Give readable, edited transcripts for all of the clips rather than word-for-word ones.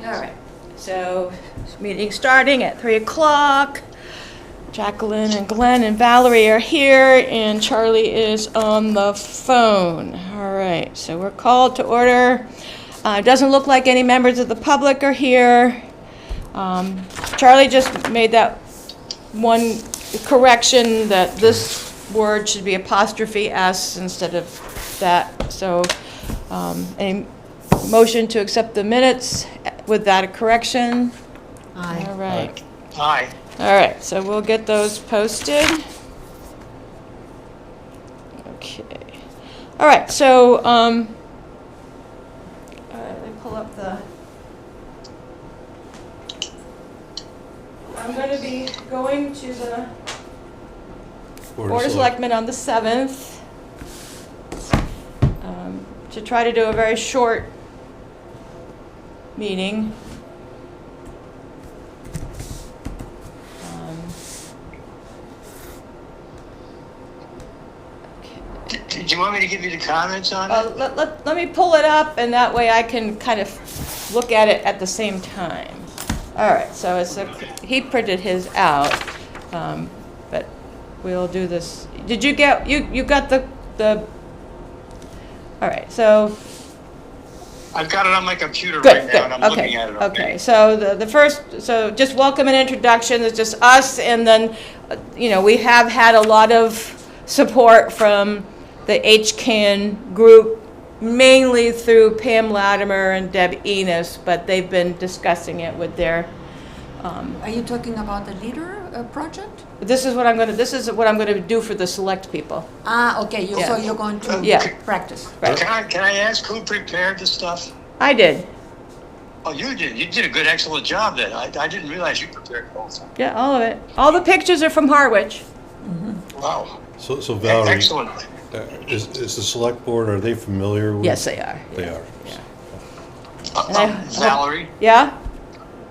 All right, so meeting starting at 3 o'clock. Jacqueline and Glenn and Valerie are here, and Charlie is on the phone. All right, so we're called to order. It doesn't look like any members of the public are here. Charlie just made that one correction that this word should be apostrophe S instead of that. So, a motion to accept the minutes with that correction? Aye. All right. Aye. All right, so we'll get those posted. Okay. All right, so, all right, let me pull up the, I'm going to be going to the Board of Selectmen on the 7th to try to do a very short meeting. Did you want me to give you the comments on it? Let me pull it up, and that way I can kind of look at it at the same time. All right, so he printed his out, but we'll do this. Did you get, you got the, all right, so. I've got it on my computer Good, right good, now, and I'm okay, looking at it. okay. So the first, so just welcome and introduction, it's just us, and then, we have had a lot of support from the HCAN group, mainly through Pam Latimer and Deb Enos, but they've been discussing it with their. Are you talking about the leader project? This is what I'm gonna do for the select people. Ah, okay, so Yeah. you're going to Yeah. practice. Right. Can I ask who prepared the stuff? I did. Oh, you did. You did a good, excellent job then. I didn't realize you prepared the whole thing. Yeah, all of it. All the pictures are from Harwich. Wow. So Valerie, Excellent. is the select board, are they familiar with? Yes, they are. They are. And I Valerie, Yeah?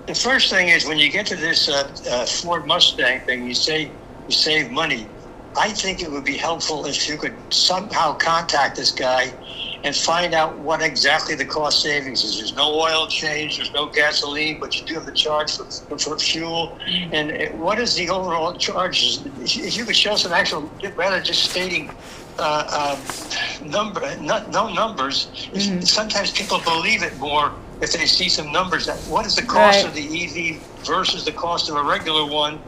the first thing is when you get to this Ford Mustang thing, you say you save money. I think it would be helpful if you could somehow contact this guy and find out what exactly the cost savings is. There's no oil change, there's no gasoline, but you do have the charge for fuel. And what is the overall charge? If you could show some actual, rather just stating no numbers, sometimes people believe it more if they see some numbers. What is the cost Right. of the EV versus the cost of a regular one?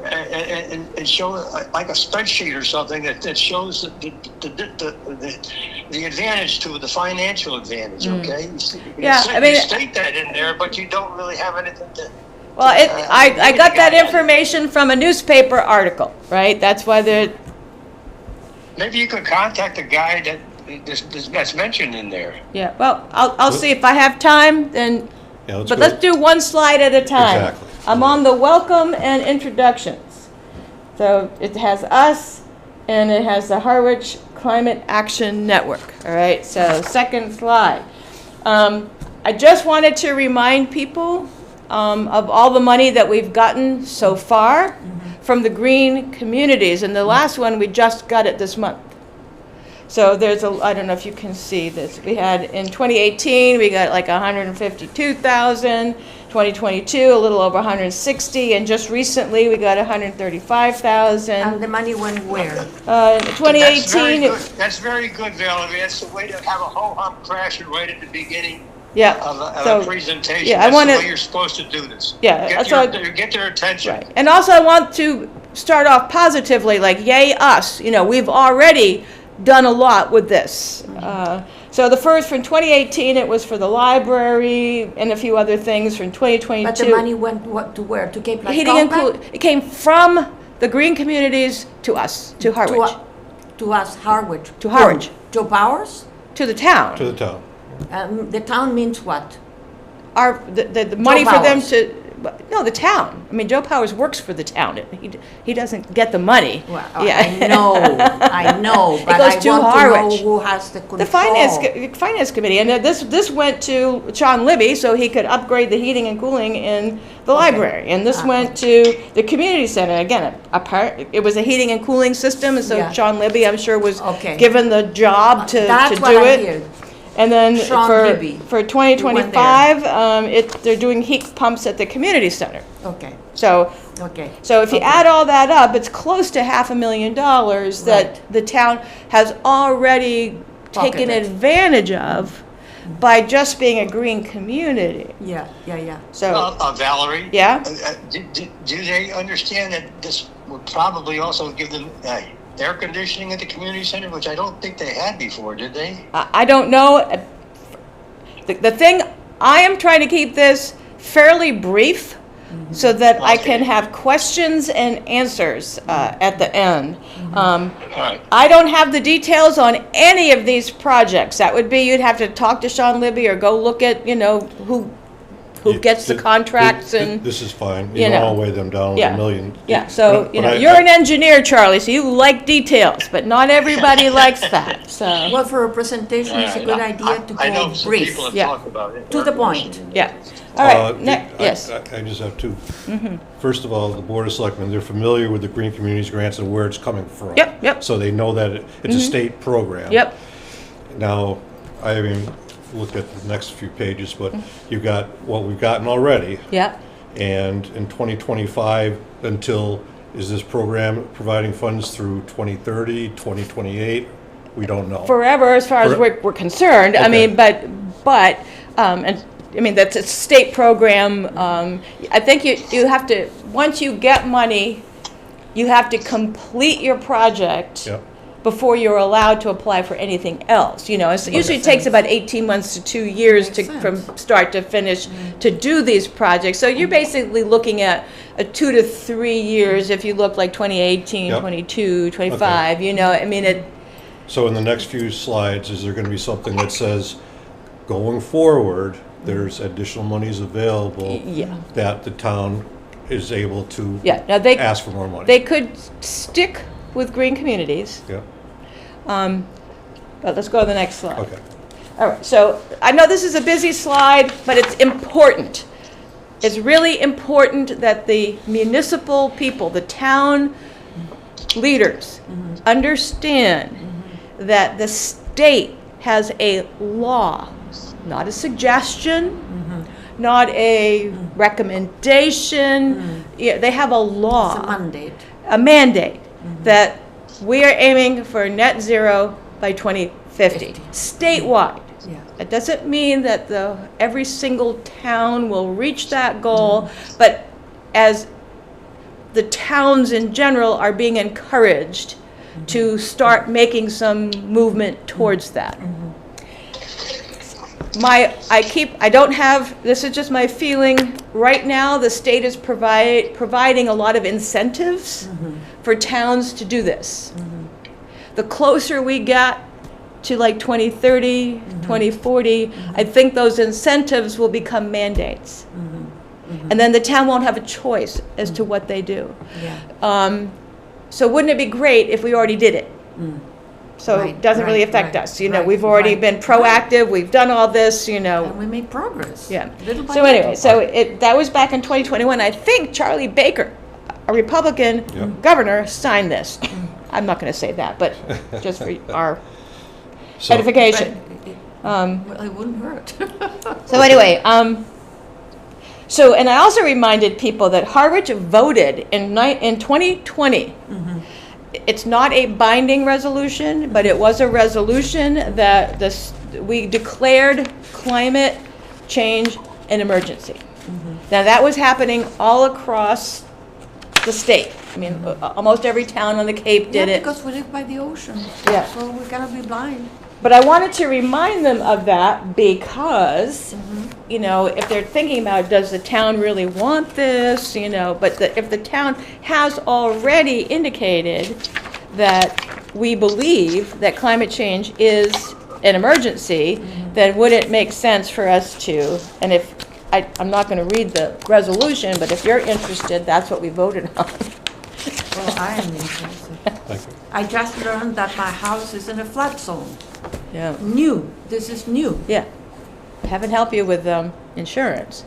And show like a spreadsheet or something that shows the advantage to the financial advantage. Okay. You state that in there, but you don't really have anything to. Well, I got that information from a newspaper article, right? That's why they're. Maybe you could contact the guy that's mentioned in there. Yeah, well, I'll see if I have time, then, Yeah, but let's do one slide at a time. Exactly. I'm on the welcome and introductions. So it has us, and it has the Harwich Climate Action Network, all right? So second slide. I just wanted to remind people of all the money that we've gotten so far from the green communities, and the last one, we just got it this month. So there's I don't know if you can see this. We had, in 2018, we got like 152,000, 2022, a little over 160, and just recently, we got 135,000. And the money went where? 2018, That's very good, Valerie. That's the way to have a ho-hum crash right at the beginning yeah. of a presentation. Yeah, I That's wanna- the way you're supposed to do this. Yeah, Get their attention. Right. And also, I want to start off positively, like, yay us. We've already done a lot with this. So the first, from 2018, it was for the library and a few other things. From 2022. But the money went to where? To Cape Light Heating and Compact? cooling. It came from the green communities to us, to Harwich, To us, Harwich. To Harwich. Who? Joe Powers? to the town. To the town. The town means what? The money for them Powers. to, no, the town. I mean, Joe Powers works for the town. He doesn't get the money. Well, Yeah. I know, but goes I to want Harwich. to know who has the control. The finance committee, and this went to Sean Libby so he could upgrade the heating and cooling in the library, and this went to the community center. Again, it was a heating and cooling system, and so Yeah. Sean Libby, I'm sure, was Okay. given the job to That's do what I it. hear. And then Sean for Libby. 2025, they're doing heat pumps at the community center. Okay, So okay. if you Okay. add all that up, it's close to $500,000 that Right. the town has already taken Pocketed. advantage of by just being a green community. Yeah, yeah, yeah. So, Valerie? yeah? Do they understand that this would probably also give them air conditioning at the community center, which I don't think they had before, did they? I don't know. The thing, I am trying to keep this fairly brief so that I can Okay. have questions and answers at the end. All right. I don't have the details on any of these projects. That would be, you'd have to talk to Sean Libby or go look at, who gets the contracts and, This is fine. you You don't know. want to weigh them down with Yeah. a million. yeah, so, But you're an engineer, Charlie, so you like details, but not everybody likes that, so, Well, for a presentation, it's a good idea to I know go some brief, people have Yeah. talked about it. to the point. yeah. All right, yes. I just have two. First of all, the Board of Selectmen, they're familiar with the Green Communities Grants and where it's coming from. Yep. So they know that it's a state program. Yep, Now, I haven't looked at the next few pages, but you've got what we've gotten already. yep. And in 2025, is this program providing funds through 2030, 2028? We don't know. Forever, as far as we're concerned. I Okay. mean, but, and, I mean, that's a state program. I think you have to, once you get money, you have to complete your project Yep. before you're allowed to apply for anything else. It usually takes about 18 months to 2 years Makes from sense. start to finish to do these projects. So you're basically looking at a 2 to 3 years if you look like 2018, Yep. 22, 25, I mean, So in the next few slides, is there going to be something that says, going forward, there's additional monies available yeah. that the town is able to Yeah, now they ask for more money? They could stick with green communities, Yeah, but let's go to the next slide. okay. All right, so I know this is a busy slide, but it's important. It's really important that the municipal people, the town leaders, understand that the state has a law, not a suggestion, not a recommendation. Yeah, they have a law. It's a mandate. A mandate that we are aiming for net zero by 2050, statewide. Yeah. It doesn't mean that every single town will reach that goal, but as the towns in general are being encouraged to start making some movement towards that. I don't have, this is just my feeling, right now the state is providing a lot of incentives for towns to do this. The closer we get to like 2030, 2040, I think those incentives will become mandates. And then the town won't have a choice as to what they do. Yeah. So wouldn't it be great if we already did it? So Right, it doesn't really right, affect right, us, right, we've already right, been right. proactive, we've done all this, And we made progress. Yeah. Little by So little. anyway, that was back in 2021. I think Charlie Baker, a Republican Yep. governor, signed this. I'm not going to say that, but just for our So- edification. Well, it wouldn't hurt. So anyway, and I also reminded people that Harwich voted in 2020. It's not a binding resolution, but it was a resolution that we declared climate change an emergency. Now, that was happening all across the state. I mean, almost every town on the Cape did Yeah, it. because we live by the ocean. Yeah. So we cannot be blind. But I wanted to remind them of that because, if they're thinking about, does the town really want this, but if the town has already indicated that we believe that climate change is an emergency, then would it make sense for us to, and I'm not going to read the resolution, but if you're interested, that's what we voted on. Well, I am interested. Thank you. I just learned that my house is in a flood zone. Yeah. New. This is new. Yeah. Heaven help you with insurance,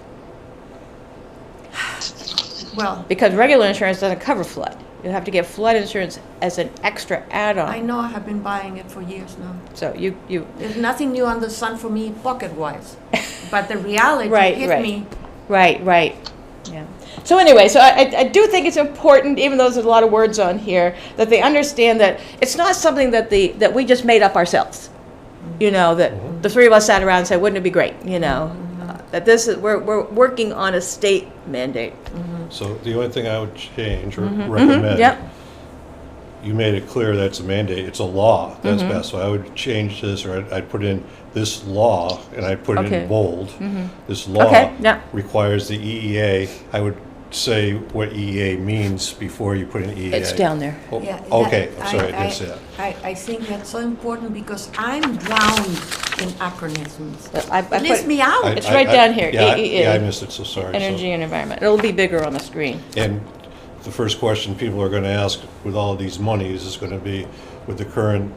Well, because regular insurance doesn't cover flood. You have to get flood insurance as an extra I add-on. know, I have been buying it for years now. So you, There's nothing new under the sun for me pocket-wise. But the reality Right, hit right. me. right. Yeah. So anyway, so I do think it's important, even though there's a lot of words on here, that they understand that it's not something that that we just made up ourselves. You know, that the three of us sat around and said, wouldn't it be great, you know? That this is, we're working on a state mandate. So the only thing I would change or recommend, Yep. you made it clear that's a mandate, it's a law that's passed. So I would change this, or I'd put in this law, and I'd put it Okay. in bold. This law Okay, yeah. requires the EEA. I would say what EEA means before you put in EEA. It's down there. Oh, Yeah, okay, that- sorry, I didn't say that. I think that's so important because I'm drowned in acronyms. I It put leaves me out. It's right down here, Yeah, EEA. yeah, I missed it, so sorry. So- Energy and environment. It'll be bigger on the screen. And the first question people are going to ask with all of these monies is going to be, with the current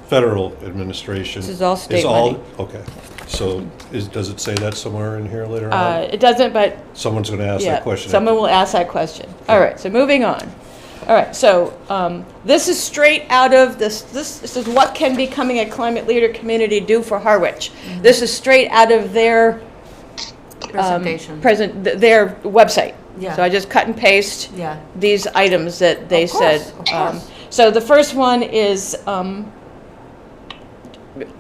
federal administration. This is all state money. Okay, so does it say that somewhere in here later on? It doesn't, but Someone's going to ask yeah, that question. someone will ask that question. All right, so moving on. All right, so this is straight out of this is what can becoming a climate leader community do for Harwich. This is straight out of their Presentation. their website. Yeah. So I just cut and paste Yeah. these items that they Of course, said. of course. So the first one is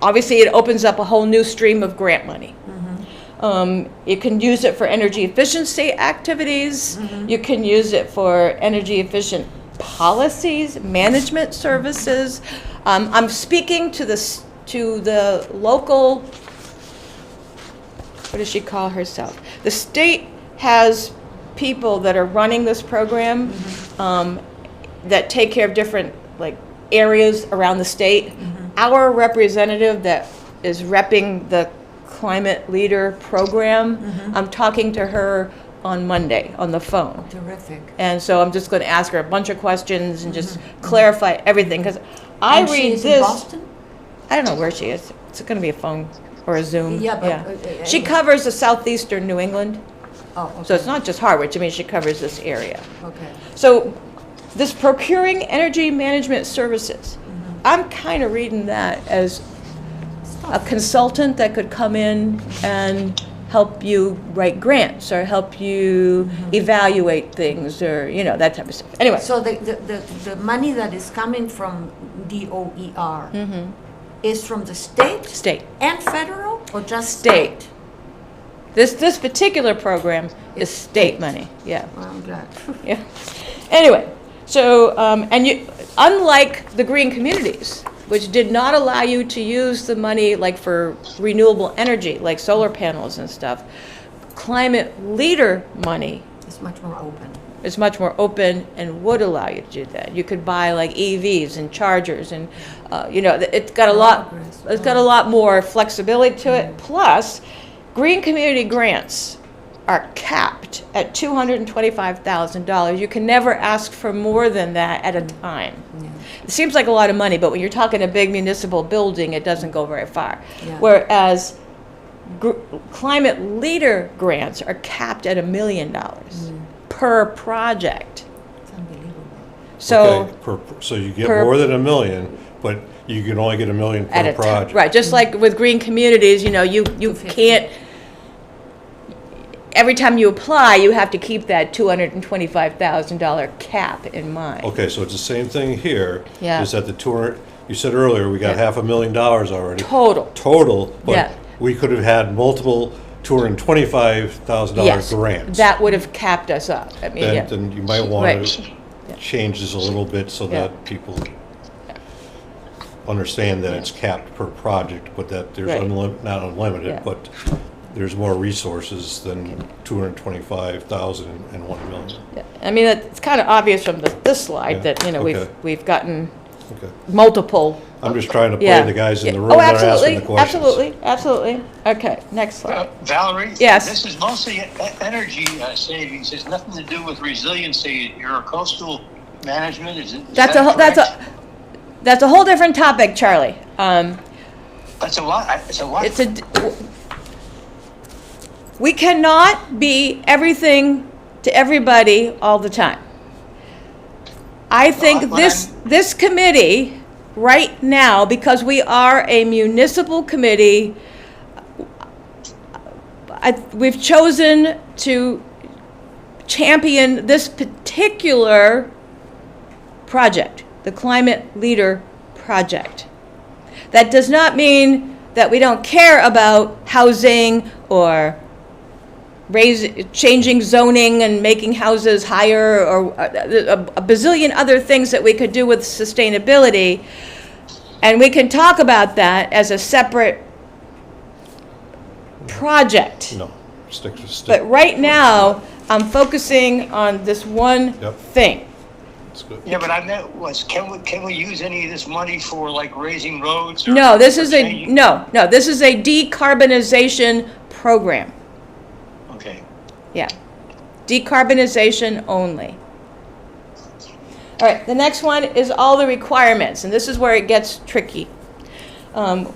obviously it opens up a whole new stream of grant money. You can use it for energy efficiency activities. You can use it for energy efficient policies, management services. I'm speaking to the local. What does she call herself? The state has people that are running this program that take care of different areas around the state. Our representative that is repping the Climate Leader program, I'm talking to her on Monday on the phone. Terrific. And so I'm just going to ask her a bunch of questions and just clarify everything, because I And read she's this. in Boston? I don't know where she is. It's going to be a phone or a Zoom. Yeah, but, She covers the southeastern New England, Oh, okay. so it's not just Harwich. I mean, she covers this area. Okay. So this procuring energy management services, I'm kind of reading that as a consultant that could come in and help you write grants or help you evaluate things, or that type of stuff. Anyway, So the money that is coming from DOER is from the state and federal, or just state. This particular program is state money. Yeah. Well, I'm glad. Yeah. Anyway, so unlike the green communities, which did not allow you to use the money for renewable energy, like solar panels and stuff, climate leader money It's much more open. is much more open and would allow you to do that. You could buy EVs and chargers, and it's got a lot. It's got a lot more flexibility to it. Plus, green community grants are capped at $225,000. You can never ask for more than that at a time. Yeah. It seems like a lot of money, but when you're talking a big municipal building, it doesn't go very far. Yeah. Whereas climate leader grants are capped at $1 million per project. It's unbelievable. So Okay, so you get per- more than $1 million, but you can only get $1 million at per a time, project. right? Just like with green communities, you 250. can't. Every time you apply, you have to keep that $225,000 cap in mind. Okay, so it's the same thing here. Yeah. Is that the 200, you said earlier, we got Yeah. $500,000 already. Total. Total, Yeah. but we could have had multiple $225,000 Yes, grants. that would have capped us up. I mean, yeah. Then you might want Right. to change this a little bit so Yeah. that people understand that it's capped per project, but that there's Right. not unlimited, Yeah. but there's more resources than 225,000 and 1 million. Yeah. I mean, it's kind of obvious from this slide Yeah, that, okay. we've gotten Okay. multiple. I'm just trying to play Yeah. the guys in the Yeah. room Oh, that are asking absolutely, the questions. absolutely. Okay, next slide. Valerie? Yes. This is mostly energy savings. It's nothing to do with resiliency. Your coastal management, is That's that correct? That's a whole different topic, Charlie. That's a what? It's a what? We cannot be everything to everybody all the time. I think Well, this committee, right now, because we are a municipal committee, we've chosen to champion this particular project, the Climate Leader Project. That does not mean that we don't care about housing or changing zoning and making houses higher, or a bazillion other things that we could do with sustainability. And we can talk about that as a separate project. No, stick to But right now, I'm focusing on this one Yep. thing. That's good. Yeah, but I meant was, can we use any of this money for like raising roads? Or, No, this or is changing- this is a decarbonization program. Okay. Yeah, decarbonization only. All right, the next one is all the requirements, and this is where it gets tricky.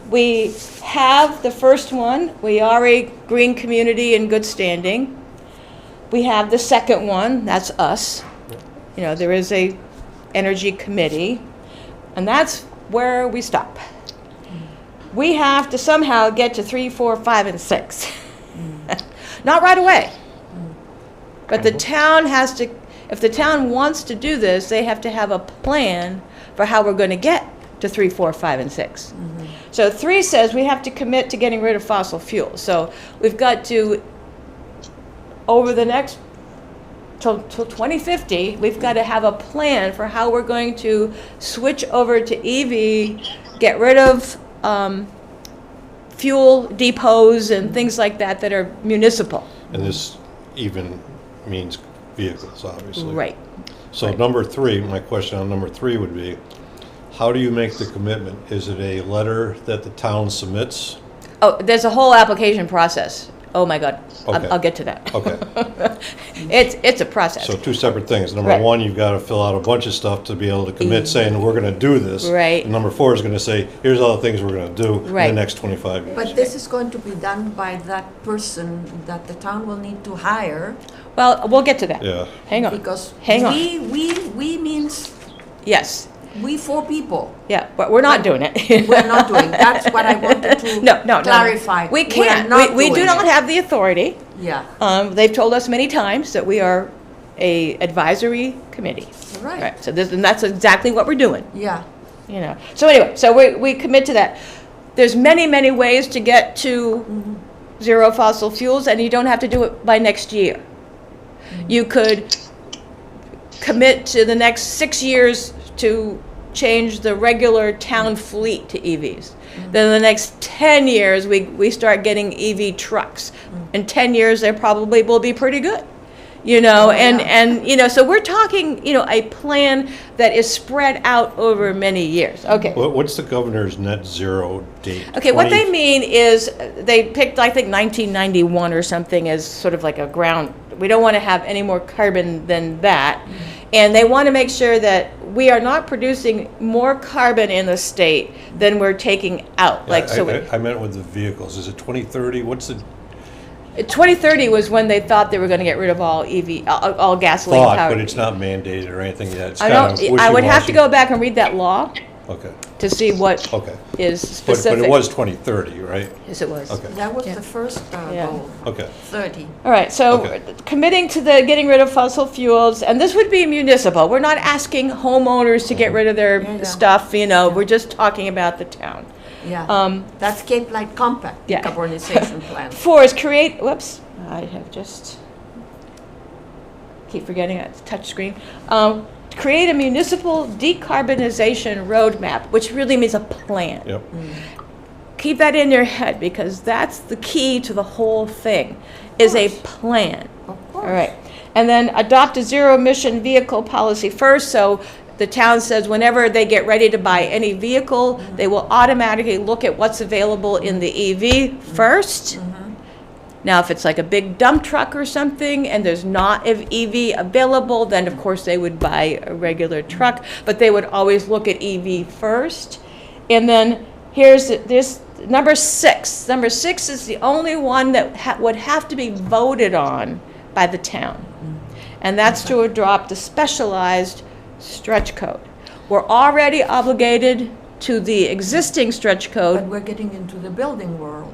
We have the first one, we are a green community in good standing. We have the second one, that's us. You know, there is a energy committee, and that's where we stop. We have to somehow get to 3, 4, 5, and 6. Not right away. But the town has to, if the town wants to do this, they have to have a plan for how we're going to get to 3, 4, 5, and 6. So 3 says we have to commit to getting rid of fossil fuels. So we've got to, over the next, till 2050, we've got to have a plan for how we're going to switch over to EV, get rid of fuel depots and things like that that are municipal. And this even means vehicles, obviously. Right. So number 3, my question on number 3 would be, how do you make the commitment? Is it a letter that the town submits? Oh, there's a whole application process. Oh, my God. Okay. I'll get to that. Okay, It's a process. so 2 separate things. Number Right. 1, you've got to fill out a bunch of stuff to be able to commit saying, we're going to do this. Right. And number 4 is going to say, here's all the things we're going to do in the Right. next 25 years. But this is going to be done by that person that the town will need to hire. Well, we'll get to that. Yeah. Hang on. Because Hang on. we means Yes. we 4 people. Yeah, but we're not doing it. We're not doing, that's what I wanted to No. clarify. We are can't. not We do doing not it. have the authority. Yeah, They've told us many times that we are a advisory committee. right, So this, and that's exactly what we're doing, yeah. you know. So anyway, so we commit to that. There's many ways to get to zero fossil fuels, and you don't have to do it by next year. You could commit to the next 6 years to change the regular town fleet to EVs. Then the next 10 years, we start getting EV trucks. In 10 years, they probably will be pretty good, you know, and you know, so we're talking, you know, a plan that is spread out over many years. Okay. What's the governor's net zero date? Okay, what 20 they mean is they picked, I think, 1991 or something as sort of like a ground. We don't want to have any more carbon than that. And they want to make sure that we are not producing more carbon in the state than we're taking out. Like, so I meant with the vehicles. Is it 2030? What's the 2030 was when they thought they were going to get rid of all EV, all gasoline thought, powered. but it's not mandated or anything yet. It's I kind don't, of I would have to wishy-washy. go back and read that law Okay, to see what okay. is But specific. it was 2030, right? Yes, it was. Okay, That was Yeah. the first Yeah. goal, okay. 30. All right, so Okay. committing to the getting rid of fossil fuels, and this would be municipal. We're not asking homeowners to get rid of their Yeah. stuff, you know, we're just talking about the town. Yeah, that's Cape Light Compact, yeah. decarbonization plan. 4 is create, whoops, I have just, keep forgetting it's touch screen. Create a municipal decarbonization roadmap, which really means a plan. Yep. Keep that in your head, because that's the key to the whole thing, is a plan. Of course. All right. And then adopt a zero-emission vehicle policy first. So the town says whenever they get ready to buy any vehicle, they will automatically look at what's available in the EV first. Now, if it's like a big dump truck or something and there's not an EV available, then of course they would buy a regular truck, but they would always look at EV first. And then here's this number 6. Number 6 is the only one that would have to be voted on by the town. And that's to adopt a specialized stretch code. We're already obligated to the existing stretch But code. we're getting into the building world.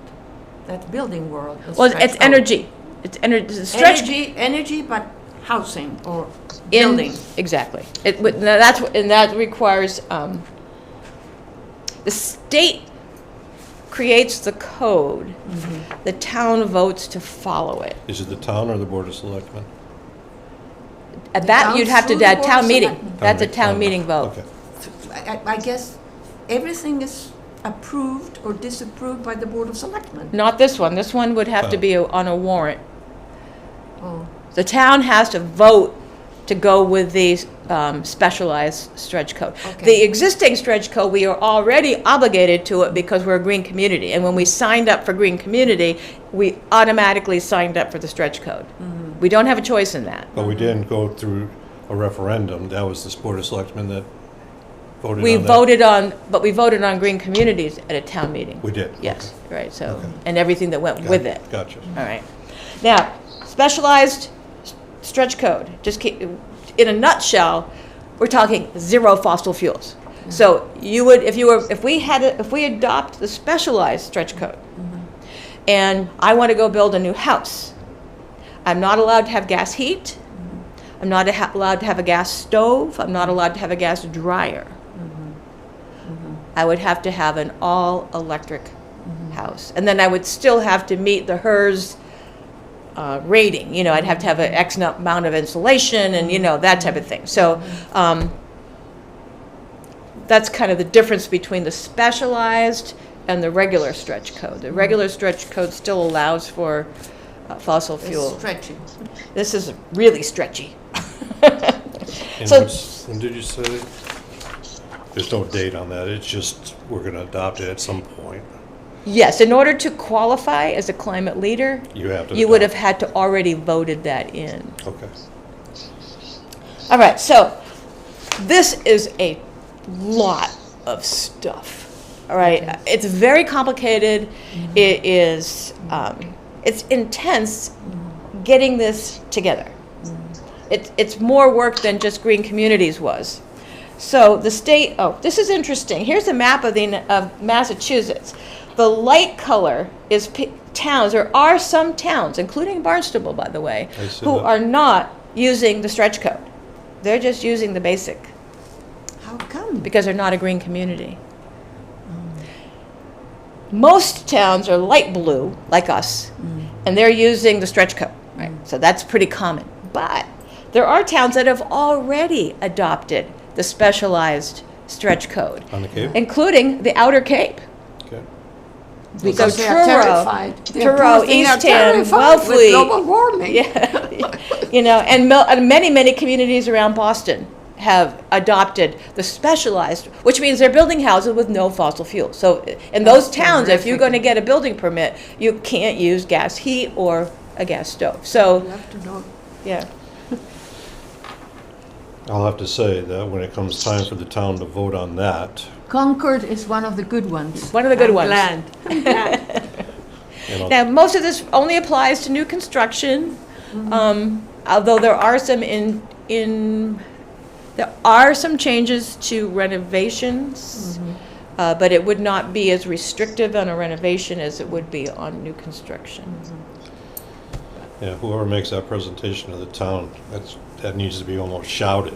That building world. the Well, stretch it's code. energy. It's energy, stretch. Energy, but housing or In- building. Exactly. And that requires, the state creates the code. Mm-hmm. The town votes to follow it. Is it the town or the Board of Selectmen? At The that, town you'd have to, through the that Board town of meeting. Selectmen. That's a town meeting vote. Okay. I guess everything is approved or disapproved by the Board of Selectmen. Not this one. This one would have to be on a warrant. Oh, The town has to vote to go with the specialized stretch code. Okay. The existing stretch code, we are already obligated to it because we're a green community. And when we signed up for green community, we automatically signed up for the stretch code. Mm-hmm. We don't have a choice in that. But we didn't go through a referendum. That was the Board of Selectmen that voted We on that. we voted on green communities at a town meeting. We did? Yes, right, so, Okay. and everything that went Got with it. Gotcha. All right. Now, specialized stretch code, just in a nutshell, we're talking zero fossil fuels. So you would, if we adopt the specialized stretch code, and I want to go build a new house, I'm not allowed to have gas heat. I'm not allowed to have a gas stove. I'm not allowed to have a gas dryer. I would have to have an all-electric house. And then I would still have to meet the HERS rating. You know, I'd have to have an X amount of insulation and, you know, that type of thing. So that's kind of the difference between the specialized and the regular stretch code. The regular stretch code still allows for fossil fuel. it's stretching. This is really stretchy. And So- when did you say? There's no date on that. It's just, we're going to adopt it at some point. Yes, in order to qualify as a climate leader, You have to. you would have adopt. had to already voted that in. Okay. All right, so this is a lot of stuff. All right, it's very complicated. It is, it's intense getting this together. It's more work than just Green Communities was. So the state, this is interesting. Here's a map of Massachusetts. The light color is towns. There are some towns, including Barnstable, by the way, I see who that. are not using the stretch code. They're just using the basic How come? because they're not a green community. Most towns are light blue, like us, and they're using the stretch code. Right? So that's pretty common. But there are towns that have already adopted the specialized stretch code, On the Cape? including the Outer Cape. Okay. Because So they are Truro, terrified. The Truro, poor thing are Eastham, terrified with Wellfleet. global warming. Yeah, you know, and many communities around Boston have adopted the specialized, which means they're building houses with no fossil fuel. So in those That's towns, if you're terrific. going to get a building permit, you can't use gas heat or a gas stove. So, You have to know. yeah. I'll have to say that when it comes time for the town to vote on that, Concord is one of the good ones. One of the good ones. Glad. you know, Now, most of this only applies to new construction, although there are some there are some changes to renovations, but it would not be as restrictive on a renovation as it would be on new construction. yeah, whoever makes that presentation to the town, that needs to be almost shouted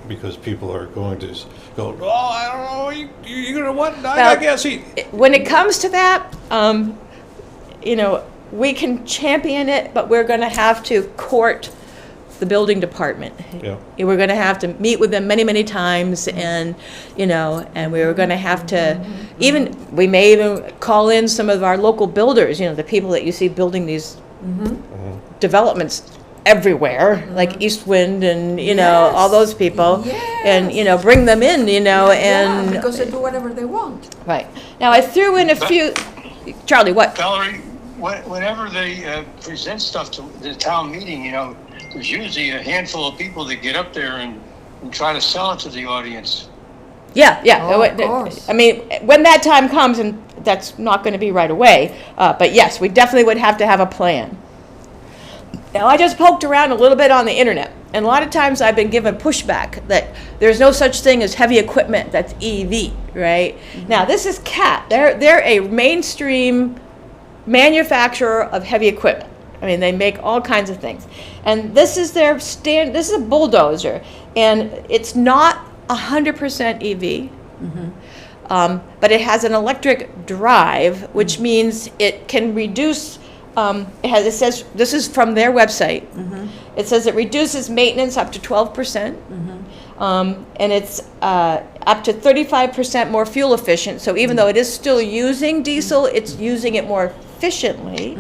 because people are going to go, oh, I don't know, you're going to what? I Well, guess he. When it comes to that, you know, we can champion it, but we're going to have to court the building department. Yeah. We're going to have to meet with them many times, and you know, and we're going to have to we may even call in some of our local builders. You know, the people that you see building these developments everywhere, like East Wind, and you know, all those people, and you know, bring them in. You know, and because they do whatever they want. right now, I threw in a few. Charlie, what? Valerie, whenever they present stuff to the town meeting, you know, there's usually a handful of people that get up there and try to sell it to the audience. Yeah. Oh, of course. I mean, when that time comes, and that's not going to be right away, but yes, we definitely would have to have a plan. Now, I just poked around a little bit on the internet, And a lot of times I've been given pushback that there's no such thing as heavy equipment that's EV, right? Now, this is CAT. They're a mainstream manufacturer of heavy equipment. I mean, they make all kinds of things. And this is their this is a bulldozer. And it's not 100% EV. But it has an electric drive, which means it can reduce, it says, this is from their website. It says it reduces maintenance up to 12%. And it's up to 35% more fuel efficient. So even though it is still using diesel, it's using it more efficiently.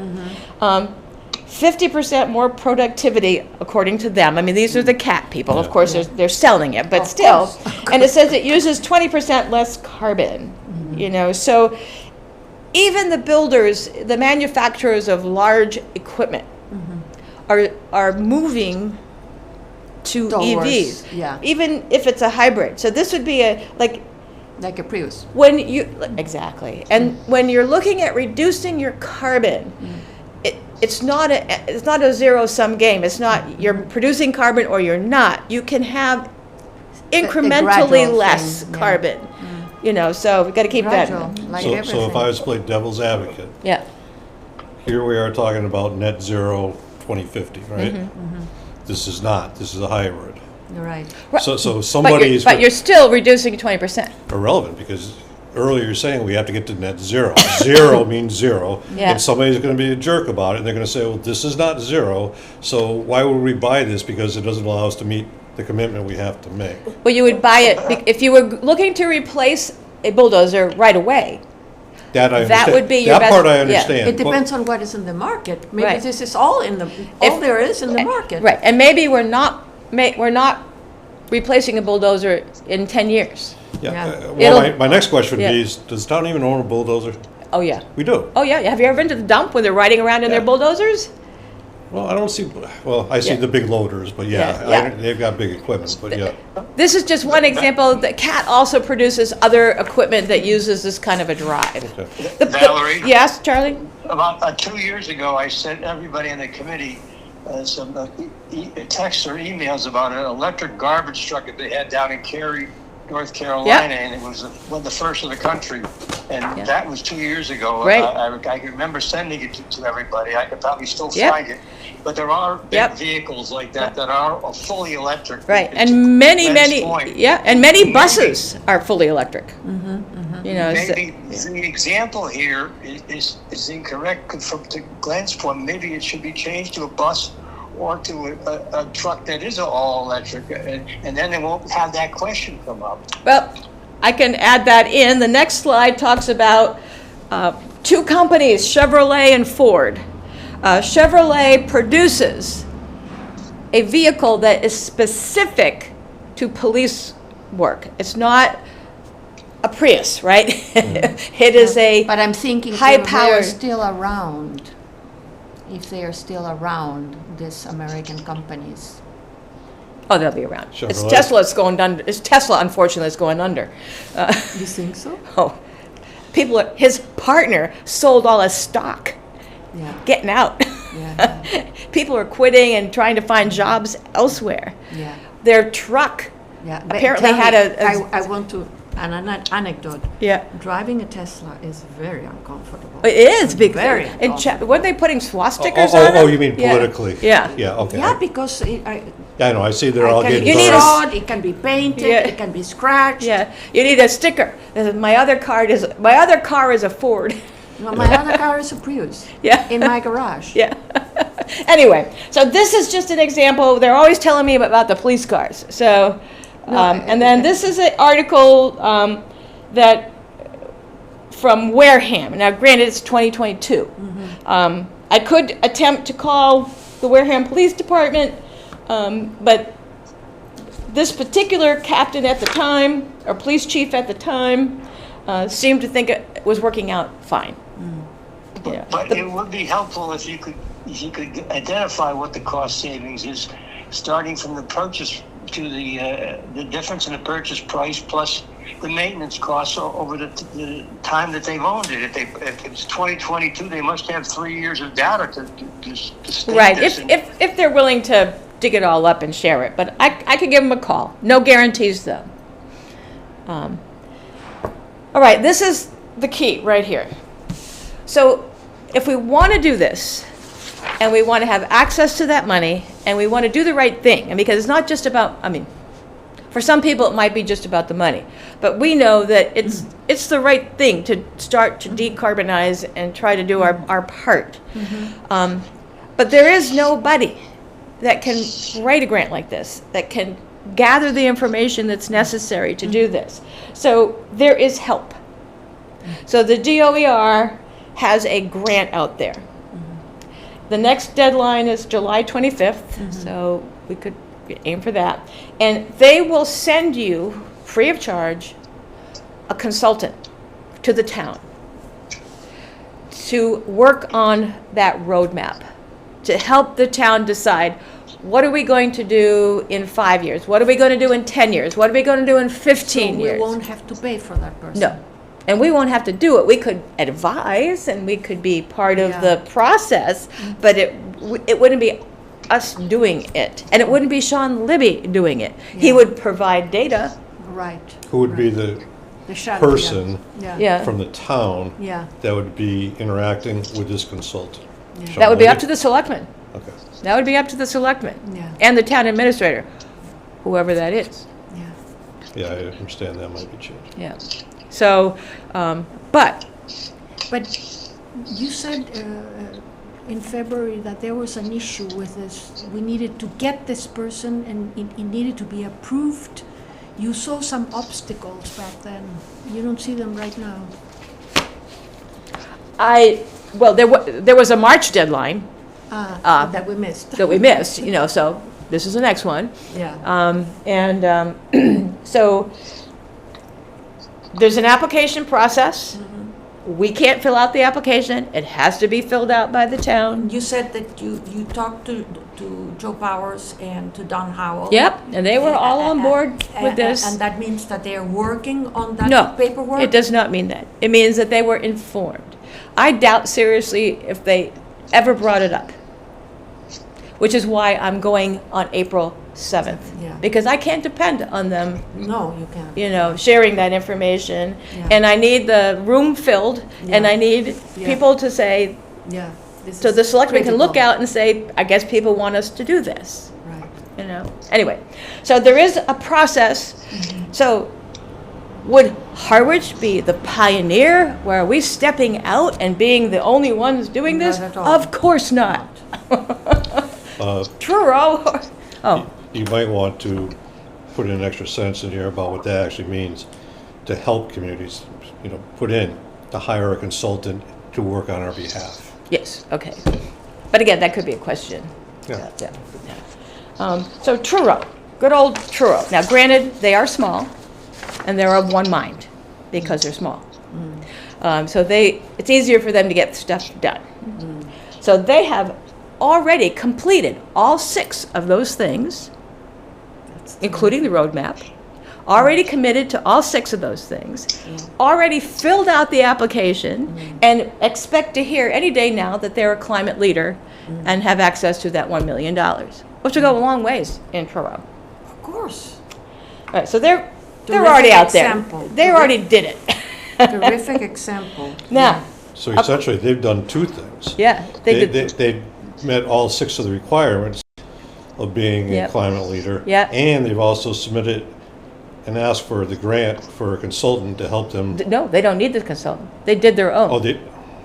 50% more productivity, according to them. I mean, these are the CAT people. Of course, they're selling it, but still. And it says it uses 20% less carbon. You know, so even the builders, the manufacturers of large equipment, are moving to EVs. Yeah. Even if it's a hybrid. So this would be like a Prius. when you exactly, and when you're looking at reducing your carbon. It's not a zero-sum game. It's not you're producing carbon or you're not. You can have incrementally less carbon. You know, so we've got to keep Gradual, that. like So everything. if I was to play devil's advocate, Yeah. here we are talking about net zero 2050, right? This is not. This is a hybrid. You're right. So somebody's But you're still reducing 20%. irrelevant because earlier you're saying we have to get to net zero. Zero means zero. Yeah. And somebody's going to be a jerk about it. And they're going to say, well, this is not zero. So why would we buy this? Because it doesn't allow us to meet the commitment we have to make. Well, you would buy it if you were looking to replace a bulldozer right away. That I understand. That would be your that best- part I yeah. understand. It depends on what is in the market. Maybe Right. this is all there is in the market. Right, and maybe we're not replacing a bulldozer in 10 years. Yeah. Yeah. Well, It'll- my next question would yeah. be, does town even own a bulldozer? Oh, yeah. We do. Oh, yeah. Have you ever been to the dump when they're riding around in their Yeah. bulldozers? Well, I don't see, well, I see Yeah. the big loaders, but Yeah. they've got big equipment, but yeah. This is just one example. The CAT also produces other equipment that uses this kind of a drive. Okay. Valerie? Yes, Charlie? About 2 years ago, I sent everybody in the committee some texts or emails about an electric garbage truck that they had down in Cary, North Carolina, and it was one of the first in the country. And Yeah. that was 2 years ago. Right. I can remember sending it to everybody. I could probably still Yep. find it. But there are big Yep. vehicles like that are fully electric. Right, It's and many, Glenn's point. and many buses are fully electric. You know, so- Maybe the example here is incorrect. To Glenn's point, maybe it should be changed to a bus or to a truck that is all electric, and then they won't have that question come up. well, I can add that in. The next slide talks about two companies, Chevrolet and Ford. Chevrolet produces a vehicle that is specific to police work. It's not a Prius, right? It is a But I'm thinking high if they're power. still around, these American companies. Oh, they'll be around. It's Chevrolet. Tesla's going under. It's Tesla, unfortunately, is going under. You think so? Oh, his partner sold all his stock, Yeah. getting out. Yeah. People are quitting and trying to find jobs elsewhere. Yeah. Their truck, Yeah. But Apparently tell had me, a- I want to an anecdote. yeah, Driving a Tesla is very uncomfortable. it is because Very and weren't they putting swastikas Oh, on oh, it? you mean Yeah. politically? Yeah. Yeah, okay. Yeah, because Yeah, I know, I see they're all it can getting. be You need a burned. sawed, it can be painted, Yeah. it can be scratched. Yeah, you need a sticker. My other car is a Ford. No, my other car is a Prius. Yeah. In my garage. Yeah. Anyway, so this is just an example. They're always telling me about the police cars. So, and then this is an article that from Wareham. Now, granted, it's 2022. I could attempt to call the Wareham Police Department, but this particular captain at the time, or police chief at the time, seemed to think it was working out fine. Yeah. But it would be helpful if you could identify what the cost savings is, starting from the purchase to the difference in the purchase price plus the maintenance costs over the time that they've owned it. If it's 2022, they must have 3 years of data to state Right, this. if they're willing to dig it all up and share it, but I could give them a call. No guarantees, though. All right, this is the key right here. So if we want to do this, and we want to have access to that money, and we want to do the right thing, and because it's not just about, I mean, for some people, it might be just about the money, but we know that it's the right thing to start to decarbonize and try to do our part. But there is nobody that can write a grant like this, that can gather the information that's necessary to do this. So there is help. So the DOER has a grant out there. The next deadline is July 25th, so we could aim for that. And they will send you, free of charge, a consultant to the town to work on that roadmap, to help the town decide, what are we going to do in 5 years? What are we going to do in 10 years? What are we going to do in 15 years? We won't have to pay for that person. No. And we won't have to do it. We could advise and we could be part of the process, but it wouldn't be us doing it. And it wouldn't be Sean Libby doing it. He would provide data. Right. Who would be the shadow, person Yeah. from the town Yeah. that would be interacting with this consultant? Yeah. Sean That would be up Libby? to the selectmen. Okay. That would be up to the selectmen. Yeah. And the town administrator, whoever that is. Yeah. Yeah, I understand that might be changed. Yeah. So, but But you said in February that there was an issue with this. We needed to get this person and it needed to be approved. You saw some obstacles back then. You don't see them right now. there was a March deadline That we missed. that we missed, so this is the next one. Yeah. So there's an application process. We can't fill out the application. It has to be filled out by the town. You said that you talked to Joe Powers and to Don Howell. Yep, and they were all on board with this. And that means that they are working on that No, paperwork? it does not mean that. It means that they were informed. I doubt seriously if they ever brought it up, which is why I'm going on April 7th. Yeah. Because I can't depend on them, No, you can't. sharing that information. Yeah. And I need the room filled, and Yeah. I need Yeah. people to say, Yeah. This so is the selectmen can look critical. out and say, I guess people want us to do this. Right. Anyway, so there is a process. So would Harwich be the pioneer? Where are we stepping out and being the only ones doing this? Not at all. Of course not. Truro. Oh, You might want to put in an extra sentence in here about what that actually means to help communities, put in to hire a consultant to work on our behalf. yes, okay. But again, that could be a question. Yeah. So Truro, good old Truro. Now granted, they are small and they're of one mind because they're small. So it's easier for them to get stuff done. So they have already completed all 6 of those things, including the roadmap, already committed to all 6 of those things, already filled out the application, and expect to hear any day now that they're a climate leader and have access to that $1 million, which will go a long ways in Truro. Of course. All right, so they're Terrific already out example. there. They already did it. Terrific example. Now, So essentially, they've done 2 things. yeah, they did. They met all 6 of the requirements of being a Yep. climate leader. Yep. And they've also submitted and asked for the grant for a consultant to help them. No, they don't need the consultant. They did their own. Oh, they,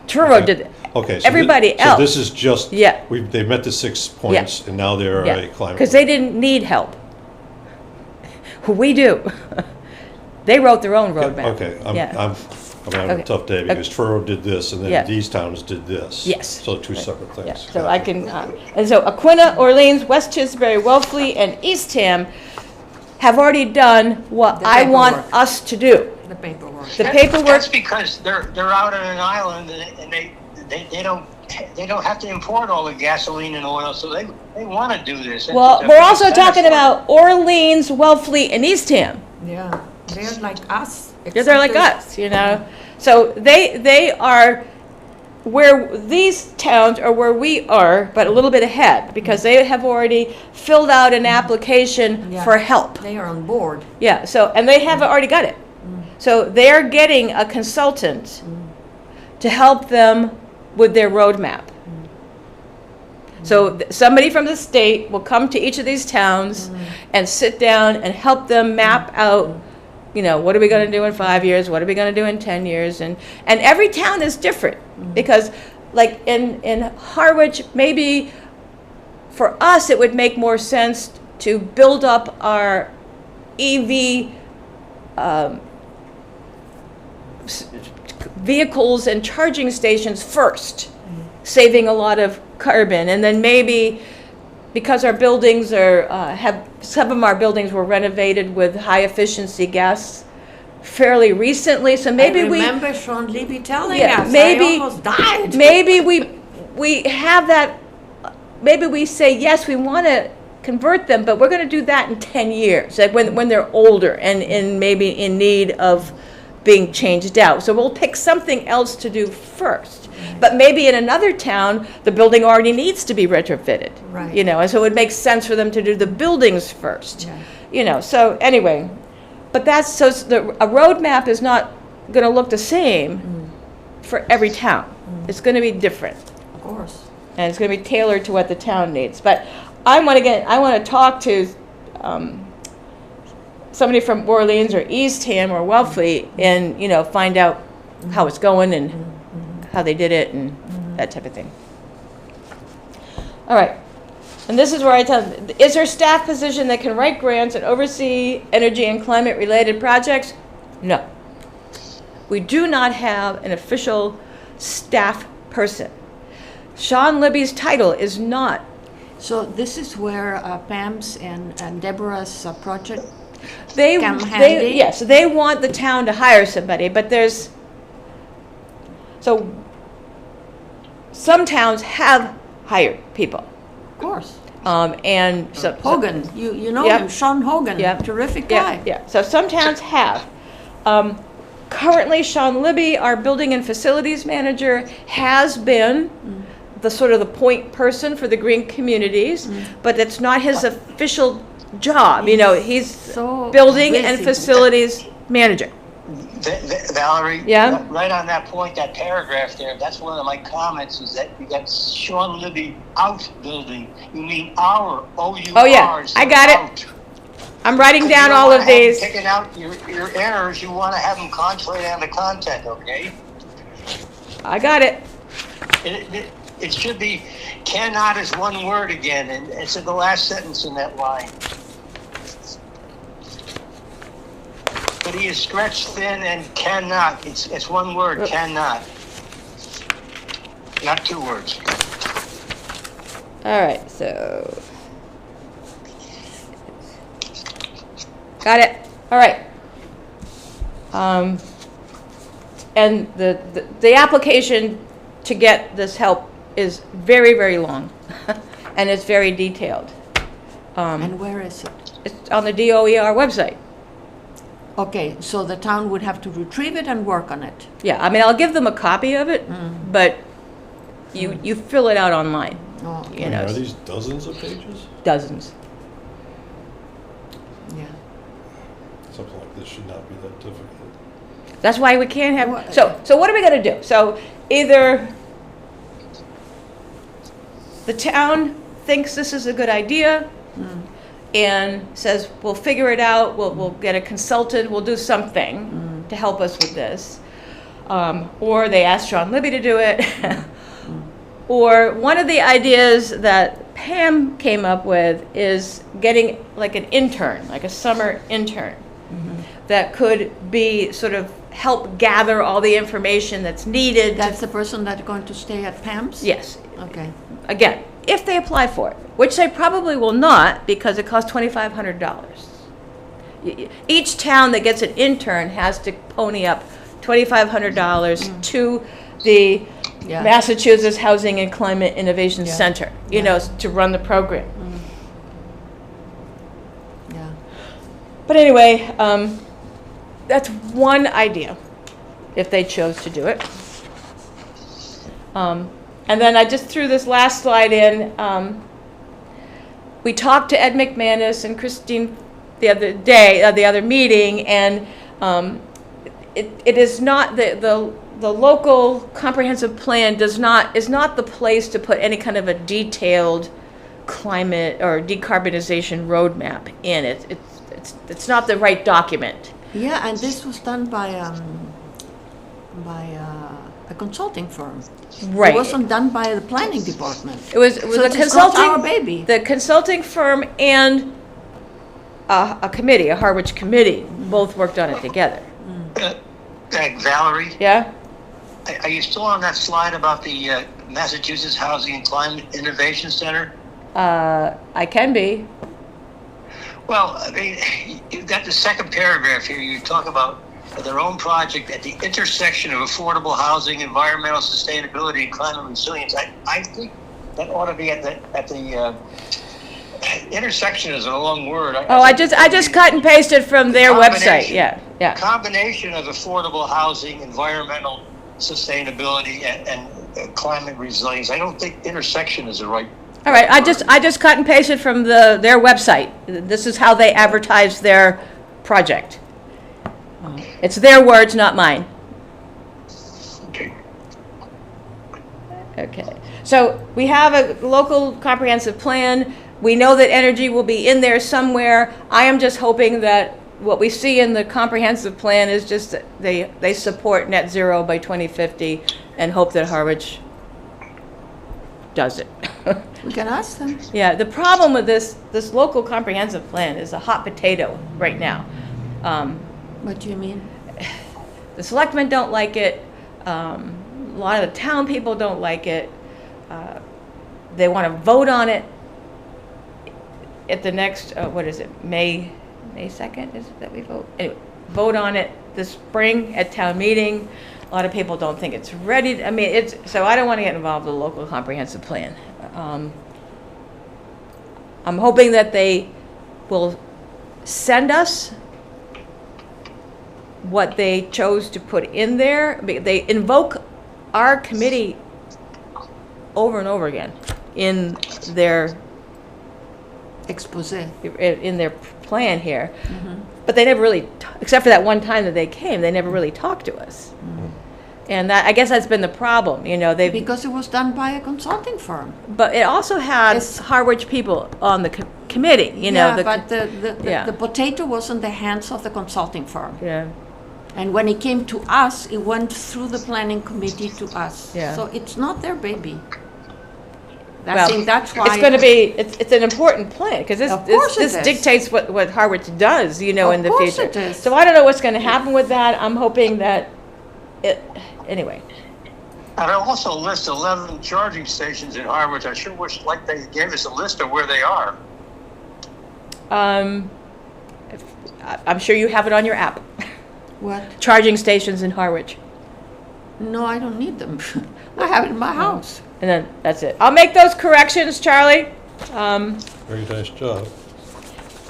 Truro okay. did it. okay. So Everybody else. So this is just, Yeah. they met the 6 points and now they're a climate Because they leader. didn't need help. We do. They wrote their own roadmap. Okay, Yeah. I'm having Okay. a tough day because Truro did this and Yeah. then these towns did this. Yes. So 2 separate Yeah, things. so I can, and so Aquina, Orleans, West Tisbury, Wellfleet, and Eastham have already done what The I want paperwork. us to do. The paperwork. The That's paperwork, because they're out on an island and they don't have to import all the gasoline and oil, so they want to do this. well, It's a we're big also incentive talking for them. about Orleans, Wellfleet, and Eastham. Yeah. They're like us. They're like except us, So they are where these towns are where we are, but a little bit ahead, because they have already filled out an application Yeah. for help. They are on board. Yeah, so, and they have already got it. So they're getting a consultant to help them with their roadmap. So somebody from the state will come to each of these towns and sit down and help them map out, you know, what are we going to do in 5 years? What are we going to do in 10 years? And every town is different because, like in Harwich, maybe for us it would make more sense to build up our EV vehicles and charging stations first, saving a lot of carbon, and then maybe because our buildings are some of our buildings were renovated with high efficiency gas fairly recently, so maybe I remember Sean Libby telling Yeah, us, maybe- I almost died. maybe we have that, maybe we say, yes, we want to convert them, but we're going to do that in 10 years, like when they're older and maybe in need of being changed out. So we'll pick something else to do first. But maybe in another town, the building already needs to be retrofitted. Right. You know, and so it makes sense for them to do the buildings first. Yeah. You know, so anyway, but that's, so a roadmap is not going to look the same for every town. It's going to be different. Of course. And it's going to be tailored to what the town needs. But I want to talk to somebody from Orleans or Eastham or Wellfleet and, you know, find out how it's going and how they did it and that type of thing. All right. And this is where I tell them, is there a staff position that can write grants and oversee energy and climate related projects? No. We do not have an official staff person. Sean Libby's title is not. So this is where Pam's and Deborah's project They, come handy? yes, they want the town to hire somebody, but there's, so some towns have hired people. Of course. And so. Hogan, you know Yep. him, Sean Hogan, Yep. terrific guy. Yeah, yeah. So some towns have. Currently, Sean Libby, our building and facilities manager, has been the sort of the point person for the green communities, but it's not his official job. You know, he's So building and busy. facilities manager. Valerie, Yeah? right on that point, that paragraph there, that's one of my comments, is that you got Sean Libby out building. You mean our, O-U-R's. Oh, yeah. I got it. out. I'm writing You down don't all wanna of have them these. Picking out your errors, you want to have them concentrate on the content, okay? I got it. It should be, cannot is one word again, and it's in the last sentence in that line. But he is stretched thin and cannot. It's one word, cannot. Not two words. All right, so. Got it. All right. And the application to get this help is very, very long, and it's very detailed. And where is it? It's on the DOER website. Okay, so the town would have to retrieve it and work on it. Yeah, I mean, I'll give them a copy of it, but you fill it out online. Oh, You know, Are these dozens of pages? dozens. yeah. Something like this should not be that difficult. That's why we can't have, What- so what are we gonna do? So either the town thinks this is a good idea and says, we'll figure it out, we'll get a consultant, we'll do something to help us with this. Or they ask Sean Libby to do it. Or one of the ideas that Pam came up with is getting like an intern, like a summer intern, that could be sort of help gather all the information that's needed. That's the person that's going to stay at Pam's? Yes, Okay. again, if they apply for it, which they probably will not because it costs $2,500. Each town that gets an intern has to pony up $2,500 to the Yeah. Massachusetts Housing and Climate Innovation Yeah. Center, you Yeah. know, to run the program. Yeah. But anyway, that's one idea, if they chose to do it. And then I just threw this last slide in. We talked to Ed McManus and Christine the other day, the other meeting, and it is not the local comprehensive plan is not the place to put any kind of a detailed climate or decarbonization roadmap in it. It's not the right document. Yeah, and this was done by a consulting firm. Right. It wasn't done by the planning department. It was So the it's consulting, not our baby. the consulting firm and a committee, a Harwich committee, both worked on it together. Valerie, Yeah? are you still on that slide about the Massachusetts Housing and Climate Innovation Center? I can be. Well, I mean, you've got the second paragraph here. You talk about their own project at the intersection of affordable housing, environmental sustainability, and climate resilience. I think that ought to be at the intersection is a long word. I just cut and pasted from their website. Yeah. Combination of affordable housing, environmental sustainability, and climate resilience. I don't think intersection is the right. All right, I just cut and pasted from their website. This is how they advertise their project. It's their words, not mine. Okay. Okay. So we have a local comprehensive plan. We know that energy will be in there somewhere. I am just hoping that what we see in the comprehensive plan is just that they support net zero by 2050 and hope that Harwich does it. We can ask them. Yeah, the problem with this local comprehensive plan is a hot potato right now. What do you mean? The selectmen don't like it. A lot of the town people don't like it. They want to vote on it at the next, what is it, May 2nd, is it that we vote? Anyway, vote on it this spring at town meeting. A lot of people don't think it's ready. I mean, so I don't want to get involved with the local comprehensive plan. I'm hoping that they will send us what they chose to put in there. They invoke our committee over and over again in their Expose. in their plan here. But they never really, except for that one time that they came, they never really talked to us. And that, I guess that's been the problem, Because it was done by a consulting firm. but it also had Harwich people on the committee, But the potato was in the hands of the consulting firm. Yeah. And when it came to us, it went through the planning committee to us. Yeah. So it's not their baby. Well, That's why. it's going to be, it's an important plan, because Of course this it is. dictates what Harwich does, in the course future. it is. So I don't know what's going to happen with that. I'm hoping that anyway. And I also list 11 charging stations in Harwich. I sure wish like they gave us a list of where they are. I'm sure you have it on your app. What? Charging stations in Harwich. No, I don't need them. I have it in my house. And then that's it. I'll make those corrections, Charlie. Very nice job.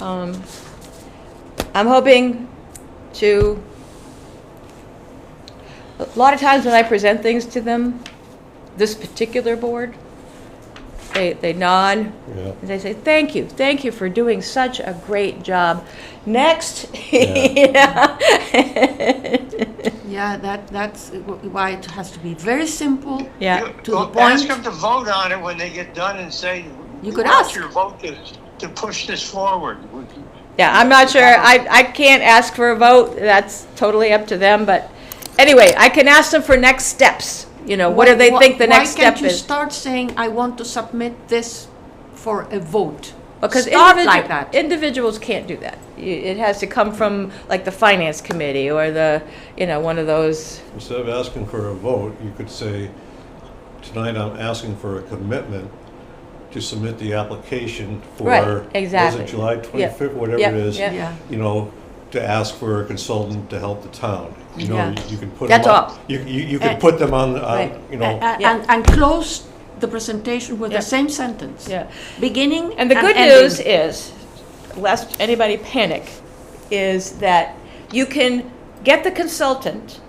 I'm hoping to, a lot of times when I present things to them, this particular board, they nod, Yeah. and they say, thank you for doing such a great job. Next. Yeah. Yeah, that's why it has to be very simple. Yeah. To the Ask point. them to vote on it when they get done and say, You could "We want ask." your vote to push this forward." Yeah, I'm not sure, I can't ask for a vote, that's totally up to them, but anyway, I can ask them for next steps, what do they think the next step Why can't you is? start saying, I want to submit this for a vote? Because Start like that. individuals can't do that. It has to come from, like, the finance committee or one of those. Instead of asking for a vote, you could say, tonight I'm asking for a commitment to submit the application for. Right, exactly. Was it July 25th, whatever Yep, it is? yep. Yeah. To ask for a consultant to help the town. Yeah. You can put That's them on. all. You can put them on, Right. And close the presentation with Yeah. the same sentence. Yeah. Beginning And the good ending. news is, lest anybody panic, is that you can get the consultant,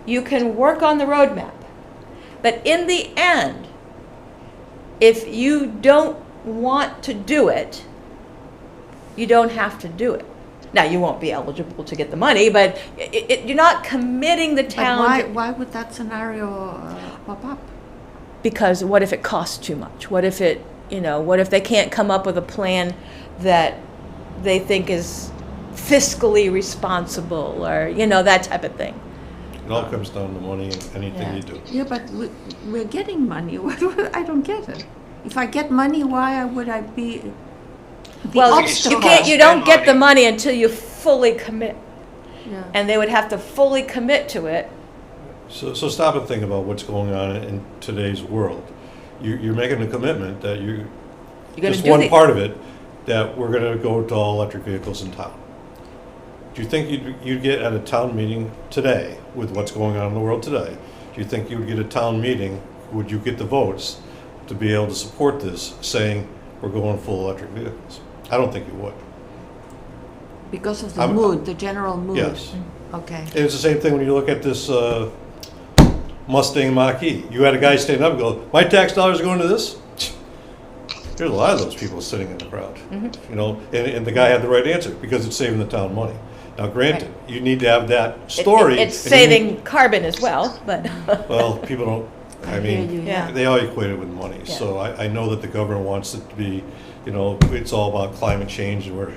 you can work on the roadmap, But in the end, if you don't want to do it, you don't have to do it. Now, you won't be eligible to get the money, but you're not committing the But town. to- why would that scenario pop up? Because what if it costs too much? What if what if they can't come up with a plan that they think is fiscally responsible, or, that type of thing? It all comes down to money and anything Yeah. you do. Yeah, but we're getting money. I don't get it. If I get money, why would I be the Well, obstacle? you don't get the money until you fully commit. Yeah. And they would have to fully commit to it. So stop and think about what's going on in today's world. You're making a commitment that You're gonna just do one the- part of it, that we're gonna go to all electric vehicles in town. Do you think you'd get at a town meeting today, with what's going on in the world today, do you think you would get a town meeting, would you get the votes to be able to support this, saying we're going full electric vehicles? I don't think you would. Because of the the general mood. Yes. Okay. And it's the same thing when you look at this Mustang Mach-E. You had a guy stand up and go, my tax dollars are going to this? There's a lot of those people sitting in the crowd, and the guy had the right answer, because it's saving the town money. Now, granted, you need to have that story. It's and you need- saving carbon as well, but. Well, people don't, I hear you, mean, yeah. they all equate it with money. Yeah. So I know that the government wants it to be, it's all about climate change, and we're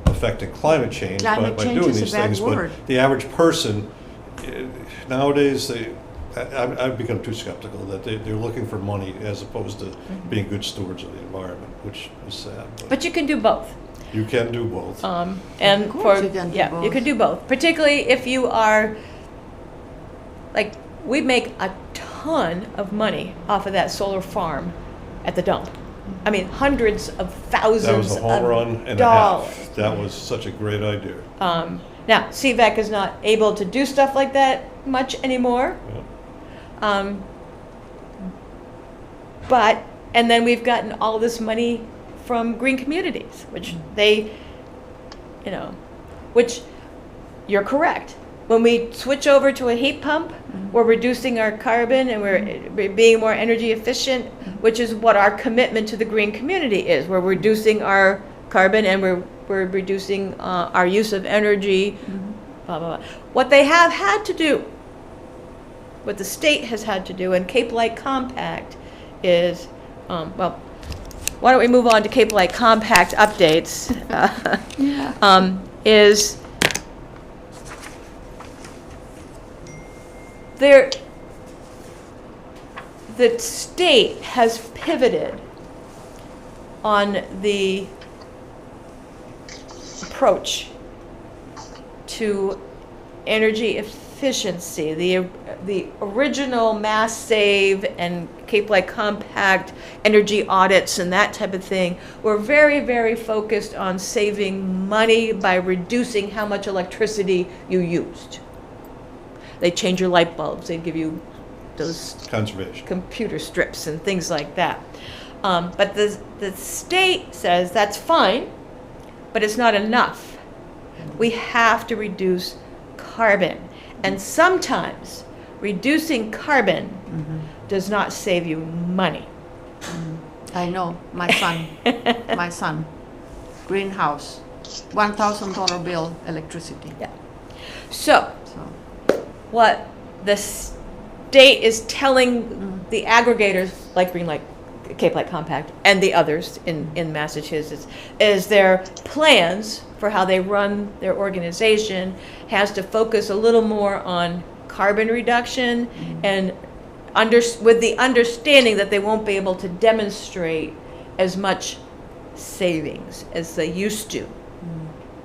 affecting climate change by Climate change doing is a these bad things. word. But the average person, nowadays, I've become too skeptical that they're looking for money as opposed to being good stewards of the environment, which is sad. But you can do both. You can do both. And Of course you can do you both. can do both. Particularly if you are, like, we make a ton of money off of that solar farm at the dump. I mean, hundreds of thousands That was a home of run and a dollars. half. That was such a great idea. Now, CVAC is not able to do stuff like that much anymore. Yeah. And then we've gotten all this money from green communities, which which you're correct. When we switch over to a heat pump, we're reducing our carbon and we're being more energy efficient, which is what our commitment to the green community is. We're reducing our carbon and we're reducing our use of energy, blah, blah, blah. What they have had to do, what the state has had to do, and Cape Light Compact is, why don't we move on to Cape Light Compact updates? Is the state has pivoted on the approach to energy efficiency. The original Mass Save and Cape Light Compact energy audits and that type of thing were very, very focused on saving money by reducing how much electricity you used. They change your light bulbs, they give you those Conservation. computer strips and things like that. But the state says that's fine, but it's not enough. We have to reduce carbon. And sometimes reducing carbon does not save you money. I know, my son, greenhouse, $1,000 bill, electricity. Yeah. So So, what the state is telling the aggregators, like Cape Light Compact and the others in Massachusetts, is their plans for how they run their organization has to focus a little more on carbon reduction and with the understanding that they won't be able to demonstrate as much savings as they used to,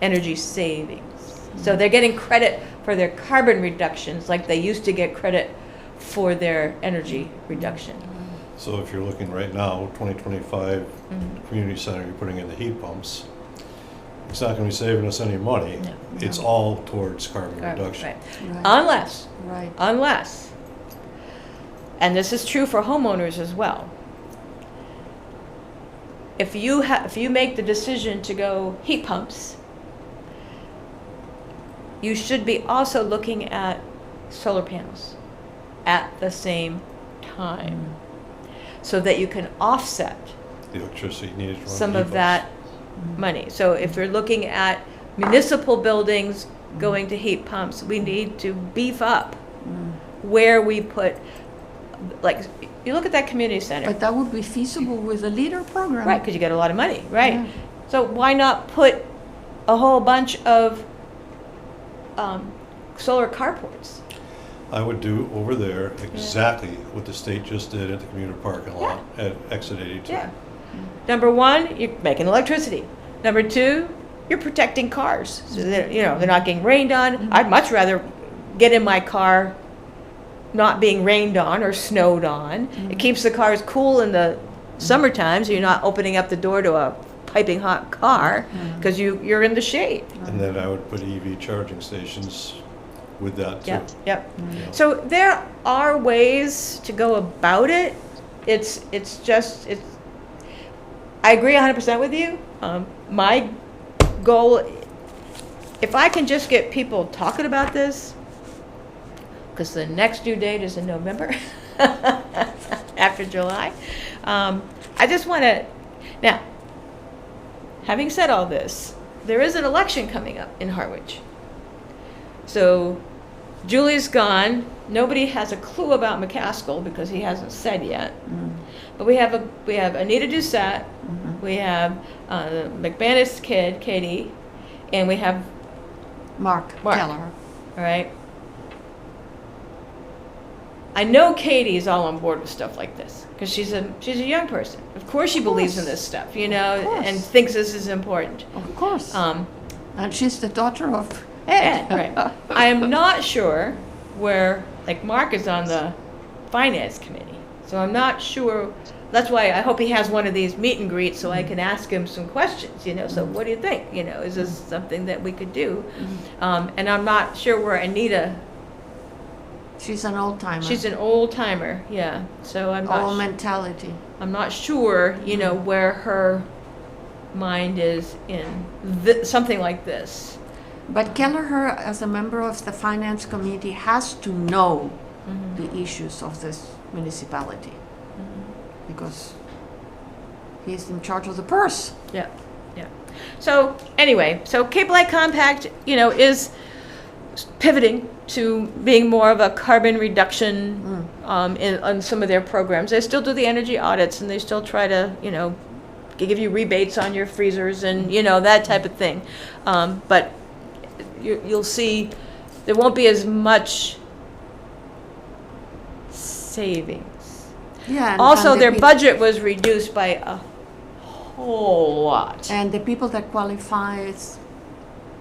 energy savings. So they're getting credit for their carbon reductions like they used to get credit for their energy reduction. So if you're looking right now, 2025, community center, you're putting in the heat pumps, it's not going to be saving us any money. No. It's all towards carbon Right. reduction. Unless, right. and this is true for homeowners as well, if you make the decision to go heat pumps, you should be also looking at solar panels at the same time, so that you can offset The electricity needed to run some the of heat that money. So if you're looking at municipal buildings going to heat pumps, we need to beef up where we put, like, you look at that community center. But that would be feasible with a leader program. Right, because you get a lot of money, right? Yeah. So why not put a whole bunch of solar carports? I would do over there exactly what the state just did at the commuter parking lot at exit 82. Yeah. Number one, you're making electricity. Number two, you're protecting cars, so that, they're not getting rained on. I'd much rather get in my car not being rained on or snowed on. It keeps the cars cool in the summertime, so you're not opening up the door to a piping hot car because you're in the shade. And then I would put EV charging stations with that too. Yep, yep. Yeah. So there are ways to go about it. It's I agree 100% with you. My goal, if I can just get people talking about this, because the next due date is in November, after July. I just want to, now, having said all this, there is an election coming up in Harwich. So Julie's gone. Nobody has a clue about McCaskill because he hasn't said yet. But we have Anita Doucette, we have the McManus kid, Katie, and we have Mark Keller. all right. I know Katie is all on board with stuff like this because she's a young person. Of course she believes in this stuff, and thinks this is important. Of course. And she's the daughter of Ed. Right. I am not sure where, like, Mark is on the finance committee, so I'm not sure. That's why I hope he has one of these meet and greets so I can ask him some questions. So what do you think? Is this something that we could do? And I'm not sure where Anita. She's an old timer. She's an old timer, yeah. So I'm not. Old mentality. I'm not sure, where her mind is in something like this. But Kelleher, as a member of the finance committee, has to know the issues of this municipality because he's in charge of the purse. Yeah, yeah. So anyway, Cape Light Compact, is pivoting to being more of a carbon reduction on some of their programs. They still do the energy audits, and they still try to, give you rebates on your freezers and, that type of thing. But you'll see there won't be as much savings. Yeah. Also, their budget was reduced by a whole lot. And the people that qualify is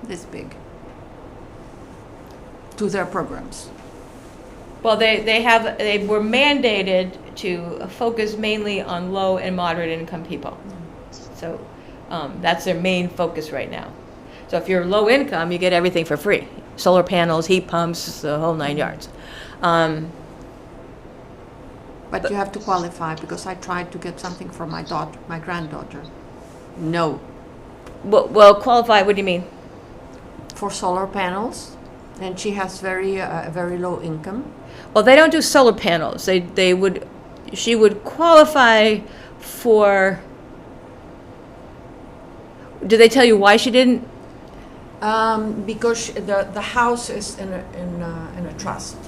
this big to their programs. Well, they were mandated to focus mainly on low and moderate income people. So that's their main focus right now. So if you're low income, you get everything for free. Solar panels, heat pumps, the whole 9 yards. But you have to qualify because I tried to get something for my granddaughter. No. Well, qualify, what do you mean? For solar panels, and she has very low income. Well, they don't do solar panels. She would qualify for. Did they tell you why she didn't? Because the house is in a trust.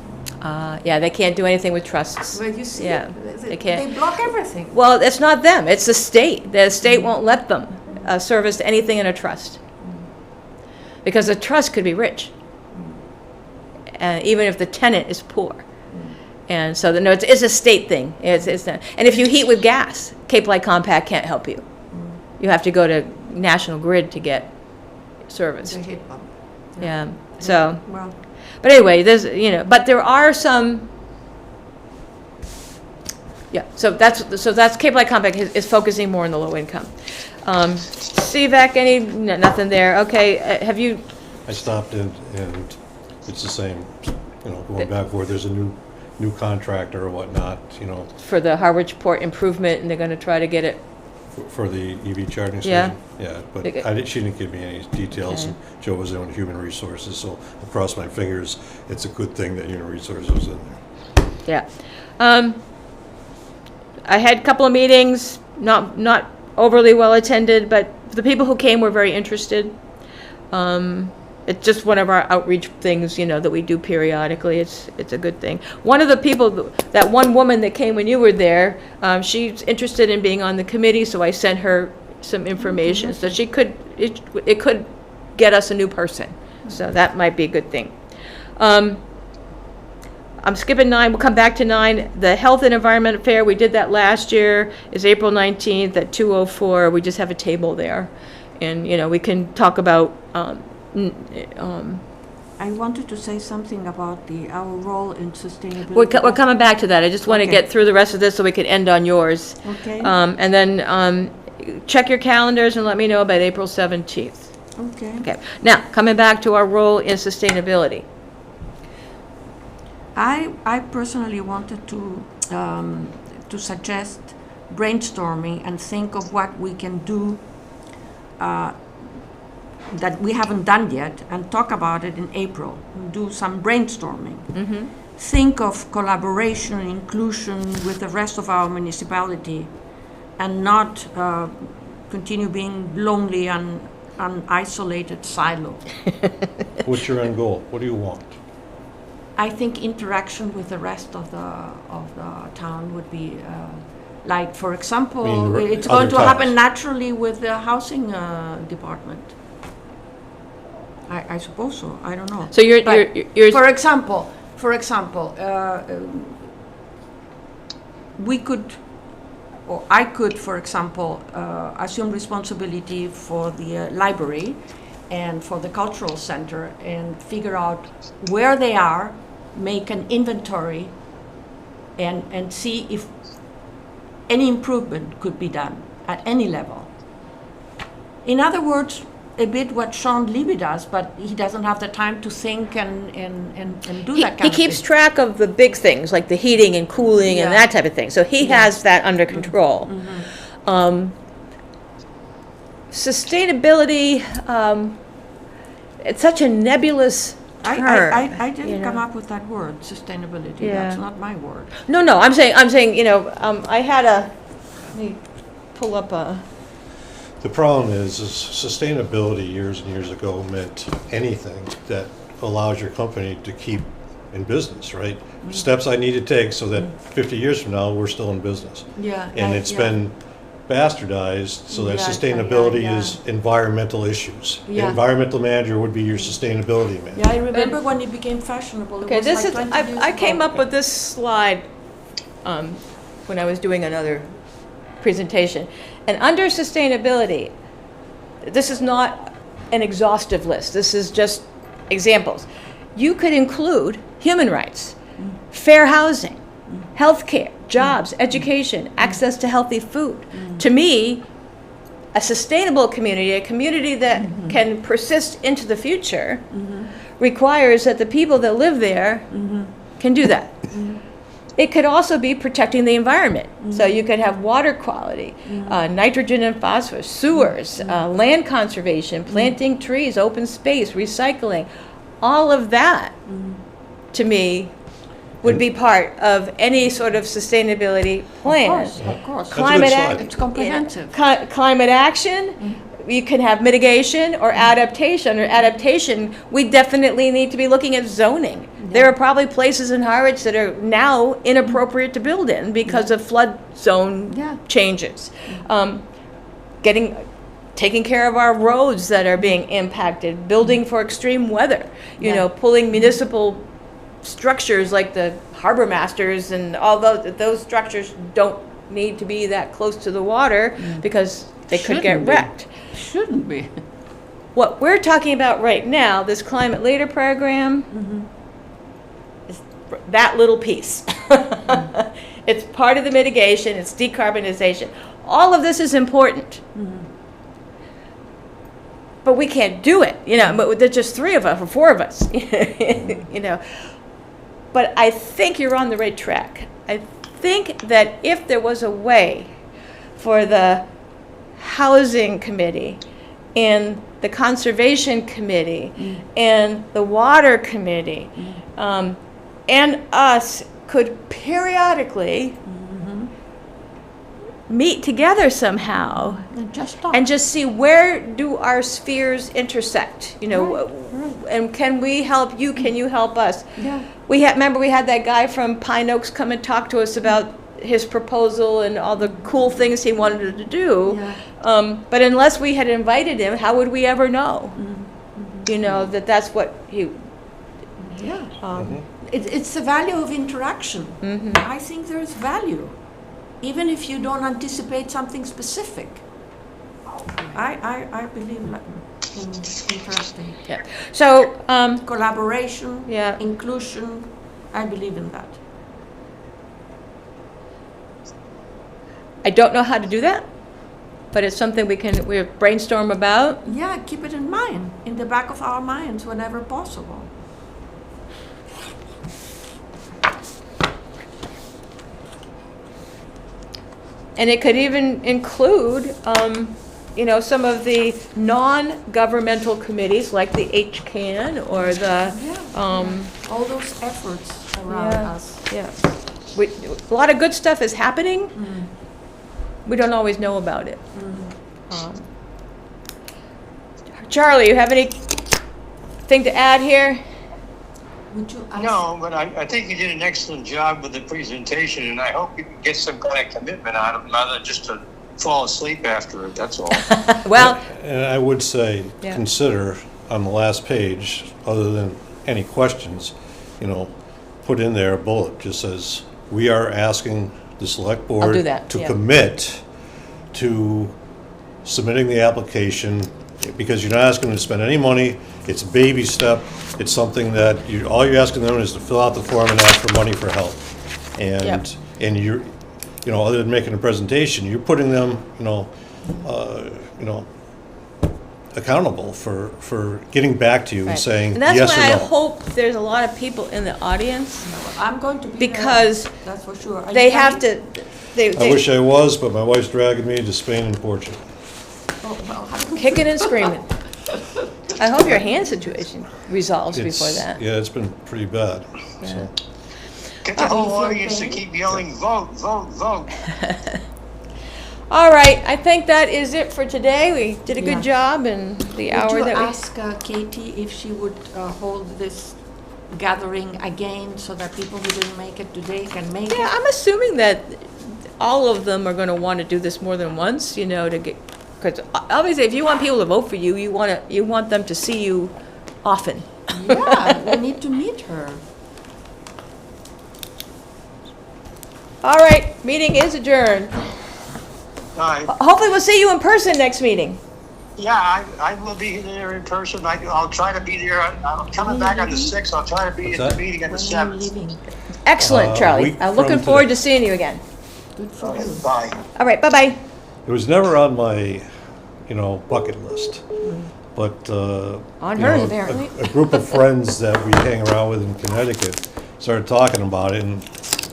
Yeah, they can't do anything with trusts. Well, you see, Yeah, they can't. They block everything. Well, it's not them. It's the state. The state won't let them service anything in a trust because the trust could be rich, even if the tenant is poor. And so no, it's a state thing. It's not. And if you heat with gas, Cape Light Compact can't help you. You have to go to National Grid to get serviced. The heat pump. Yeah. So. Well. But anyway, there's but there are some. Yeah. So that's Cape Light Compact is focusing more on the low income. CVAC, nothing there. Okay. Have you? I stopped in and it's the same, going back where there's a new contractor or whatnot, For the Harwich Port improvement, and they're going to try to get it. For the EV charging Yeah. station? Yeah, but Okay. she didn't give me any details, Okay. and Joe was on Human Resources, so I crossed my fingers. It's a good thing that Human Resources was in there. Yeah. I had a couple of meetings, not overly well attended, but the people who came were very interested. It's just one of our outreach things, that we do periodically. It's a good thing. One of the people, that one woman that came when you were there, she's interested in being on the committee, so I sent her some information. So it could get us a new person. So that might be a good thing. I'm skipping 9. We'll come back to 9. The Health and Environment Fair, we did that last year, is April 19th at 2:04. We just have a table there. And, we can talk about, I wanted to say something about our role in sustainability. we're coming back to that. I just want to Okay. get through the rest of this so we can end on yours. Okay. And then check your calendars and let me know about April 17th. Okay. Okay. Now, coming back to our role in sustainability. I personally wanted to suggest brainstorming and think of what we can do that we haven't done yet, and talk about it in April. Do some brainstorming. Mm-hmm. Think of collaboration, inclusion with the rest of our municipality, and not continue being lonely and an isolated silo. What's your end goal? What do you want? I think interaction with the rest of the town would be, like, for example, I mean, it's other going to towns. happen naturally with the housing department. I suppose so. I don't know. So you're For example, we could, or I could, for example, assume responsibility for the library and for the cultural center and figure out where they are, make an inventory, and see if any improvement could be done at any level. In other words, a bit what Sean Levy does, but he doesn't have the time to think and do that kind he of keeps thing. track of the big things like the heating and cooling and Yeah. that type of thing. So he has that under control. Sustainability, it's such a nebulous term. I didn't come up with that word, sustainability. Yeah. That's not my word. No, I'm saying, I had let me pull up a, The problem is sustainability years and years ago meant anything that allows your company to keep in business, right? Steps I need to take so that 50 years from now, we're still in business. Yeah. And it's been bastardized so that sustainability is environmental issues. Yeah. Environmental manager would be your sustainability manager. Yeah, I remember when it became fashionable. It okay, was this like is, 20 years I ago. came up with this slide when I was doing another presentation. And under sustainability, this is not an exhaustive list. This is just examples. You could include human rights, fair housing, healthcare, jobs, education, access to healthy food. To me, a sustainable community, a community that can persist into the future, requires that the people that live there can do that. It could also be protecting the environment. So you could have water quality, nitrogen and phosphorus, sewers, land conservation, planting trees, open space, recycling. All of that, to me, would be part of any sort of sustainability plan. Of course. Climate That's a good act- slide. It's comprehensive. Climate action, you can have mitigation or adaptation. Or adaptation, we definitely need to be looking at zoning. There are probably places in Harwich that are now inappropriate to build in because of flood zone Yeah. changes. Taking care of our roads that are being impacted, building for extreme weather, pulling municipal structures like the harbor masters and all those structures don't need to be that close to the water because they could get Shouldn't be. wrecked. Shouldn't be. What we're talking about right now, this Climate Leader program, is that little piece. It's part of the mitigation, it's decarbonization. All of this is important. But we can't do it, but there's just 3 of us or 4 of us, But I think you're on the right track. I think that if there was a way for the Housing Committee and the Conservation Committee and the Water Committee and us could periodically meet together somehow And just talk. and just see where do our spheres intersect, you know, Right. and can we help you, can you help us? Yeah. Remember we had that guy from Pine Oaks come and talk to us about his proposal and all the cool things he wanted to do. Yeah. But unless we had invited him, how would we ever know? Mm-hmm. You know, that's what he, Yeah. um, It's the value of interaction. I think there's value, even if you don't anticipate something specific. I believe in interacting. yeah. So, Collaboration, Yeah. inclusion, I believe in that. I don't know how to do that, but it's something we brainstorm about. Yeah, keep it in mind, in the back of our minds whenever possible. And it could even include, you know, some of the non-governmental committees like the HCAN or the, All those efforts around Yeah. us. yeah. A lot of good stuff is happening. We don't always know about it. Charlie, you have anything to add here? Would you ask? No, but I think you did an excellent job with the presentation, and I hope you can get some kind of commitment out of it, rather than just to fall asleep after it, that's all. Well, And I would say, Yeah. consider on the last page, other than any questions, you know, put in there a bullet, just says, we are asking the select board do that, to yeah. commit to submitting the application, because you're not asking them to spend any money, it's a baby step, it's something that all you're asking them is to fill out the form and ask for money for help. Yep. And you're, you know, other than making a presentation, you're putting them, you know, accountable for getting back to you and right. saying And that's yes or why I no. hope there's a lot of people in the audience, I'm going to be because there, that's for sure. Are they you have coming? to, I wish I was, but my wife's dragging me to Spain and Portugal. Oh, well, kicking and screaming. I hope your hand situation resolves before It's- that. Yeah, it's been pretty bad, so. Get the whole Oh, audience to okay. keep yelling, vote, vote, vote. All right, I think that is it for today. We did a good Yeah. job in the Would hour you that we. ask Katie if she would hold this gathering again so that people who didn't make it today can make Yeah, it? I'm assuming that all of them are going to want to do this more than once, you know, to get, because obviously if you want people to vote for you, you want them to see you often. Yeah, we need to meet her. All right, meeting is adjourned. All right. Hopefully we'll see you in person next meeting. Yeah, I will be there in person. I'll try to be there. I'm coming back on the 6th. I'll try to be What's at the that? meeting on the When you're 7th. leaving. Excellent, A Charlie. week I'm looking from forward today. to seeing you again. Good for you. Bye. All right, bye-bye. It was never on my, you know, bucket list, but, On you hers, know, apparently. a group of friends that we hang around with in Connecticut started talking about it, and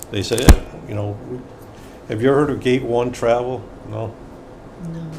they said, yeah, you know, have you ever heard of Gate 1 travel? No? No.